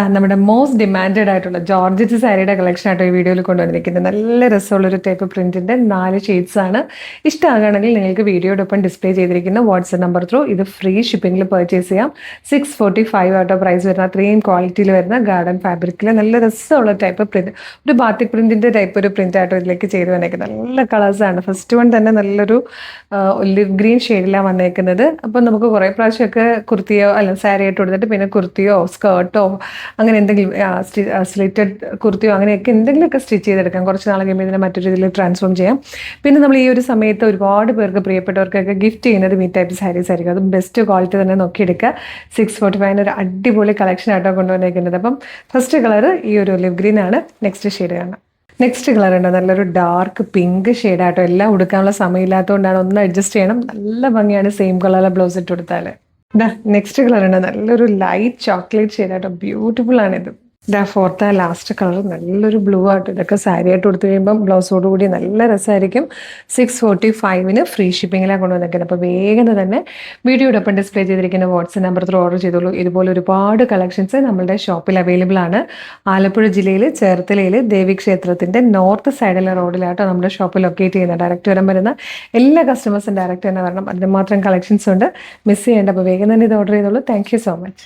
നമ്മുടെ most demanded ആയിട്ടുള്ള georgette സാരിയുടെ കളക്ഷൻ ആയിട്ട് ഈ വീഡിയോയിൽ കൊണ്ടുവന്നിരിക്കുന്നത് നല്ല രസമുള്ളൊരു ടൈപ്പ് പ്രിന്റിന്റെ 4 ഷെയ്ഡ്സ് ആണ്. ഇഷ്ടമാകുകയാണെങ്കിൽ നിങ്ങൾക്ക് വീഡിയോടൊപ്പം ഡിസ്പ്ലേ ചെയ്തിരിക്കുന്ന വാട്സ്ആപ്പ് നമ്പർ ത്രൂ ഇത് ഫ്രീ ഷിപ്പിംഗിൽ പർച്ചേസ് ചെയ്യാം. 645 ആട്ടോ പ്രൈസ് വരുന്ന അത്രയും ക്വാളിറ്റിയിൽ വരുന്ന ഗാർഡൻ ഫാബ്രിക്കിൽ നല്ല രസമുള്ള ടൈപ്പ് പ്രിന്റ്, ഒരു ബാത്തിക് പ്രിന്റിന്റെ ടൈപ്പ് ഒരു പ്രിന്റ് ആട്ടോ ഇതിലേക്ക് ചെയ്ത് വന്നേക്കുന്നത്. നല്ല കളേഴ്സാണ്. ഫസ്റ്റ് വൺ തന്നെ നല്ലൊരു ഒലിവ് ഗ്രീൻ ഷെയ്ഡിലാണ് വന്നേക്കുന്നത്. അപ്പം നമുക്ക് കുറേ പ്രാവശ്യമൊക്കെ കുർത്തിയോ അല്ല സാരി ആയിട്ട് കൊടുത്തിട്ട് പിന്നെ കുർത്തിയോ സ്കേർട്ടോ അങ്ങനെ എന്തെങ്കിലും സ്ലിറ്റഡ് കുർത്തിയോ അങ്ങനെയൊക്കെ എന്തെങ്കിലുമൊക്കെ സ്റ്റിച്ച് ചെയ്തെടുക്കാം. കുറച്ച് നാൾ കഴിയുമ്പോൾ ഇതിനെ മറ്റൊരു ഇതിൽ ട്രാൻസ്ഫോം ചെയ്യാം. പിന്നെ നമ്മൾ ഈ ഒരു സമയത്ത് ഒരുപാട് പേർക്ക് പ്രിയപ്പെട്ടവർക്കൊക്കെ ഗിഫ്റ്റ് ചെയ്യുന്നത് ഈ ടൈപ്പ് സാരീസ് ആയിരിക്കും. അത് ബെസ്റ്റ് ക്വാളിറ്റി തന്നെ നോക്കിയെടുക്കുക. 645 ഒരു അടിപൊളി കളക്ഷൻ ആയിട്ടോ കൊണ്ടുവന്നേക്കുന്നത്. അപ്പം ഫസ്റ്റ് കളർ ഈ ഒരു ഒലിവ് ഗ്രീൻ ആണ്. നെക്സ്റ്റ് ഷെയ്ഡ് കാണാം. നെക്സ്റ്റ് കളർ ഉണ്ട്, നല്ലൊരു ഡാർക്ക് പിങ്ക് ഷെയ്ഡായിട്ടോ. എല്ലാം ഉടുക്കാനുള്ള സമയമില്ലാത്തതുകൊണ്ടാണ്, ഒന്ന് അഡ്ജസ്റ്റ് ചെയ്യണം. നല്ല ഭംഗിയാണ് സെയിം കളറിലെ ബ്ലൗസ് ഇട്ട് കൊടുത്താൽ. നെക്സ്റ്റ് കളർ ഉണ്ട്, നല്ലൊരു ലൈറ്റ് ചോക്ലേറ്റ് ഷെയ്ഡായിട്ടോ. ബ്യൂട്ടിഫുൾ ആണിത്. ഫോർത്ത് ലാസ്റ്റ് കളർ നല്ലൊരു ബ്ലൂ ആയിട്ട്. ഇതൊക്കെ സാരി ആയിട്ട് കൊടുത്തു കഴിയുമ്പം ബ്ലൗസോട് കൂടി നല്ല രസമായിരിക്കും. 645 ഫ്രീ ഷിപ്പിങ്ങിലാണ് കൊണ്ടുവന്നിരിക്കുന്നത്. അപ്പോൾ വേഗം തന്നെ വീഡിയോടൊപ്പം ഡിസ്പ്ലേ ചെയ്തിരിക്കുന്ന വാട്സ്ആപ്പ് നമ്പർ ത്രൂ ഓർഡർ ചെയ്തോളൂ. ഇതുപോലെ ഒരുപാട് കളക്ഷൻസ് നമ്മളുടെ ഷോപ്പിൽ അവൈലബിൾ ആണ്. ആലപ്പുഴ ജില്ലയിൽ ചേർത്തലയിൽ ദേവീക്ഷേത്രത്തിൻ്റെ നോർത്ത് സൈഡിലെ റോഡിലാട്ടോ നമ്മുടെ ഷോപ്പ് ലൊക്കേറ്റ് ചെയ്യുന്നത്. ഡയറക്റ്റ് വരാൻ വരുന്ന എല്ലാ കസ്റ്റമേഴ്സും ഡയറക്റ്റ് തന്നെ വരണം. അതിന് മാത്രം കളക്ഷൻസ് ഉണ്ട്, മിസ് ചെയ്യേണ്ട. അപ്പോൾ വേഗം തന്നെ ഇത് ഓർഡർ ചെയ്തോളൂ. Thank you so much.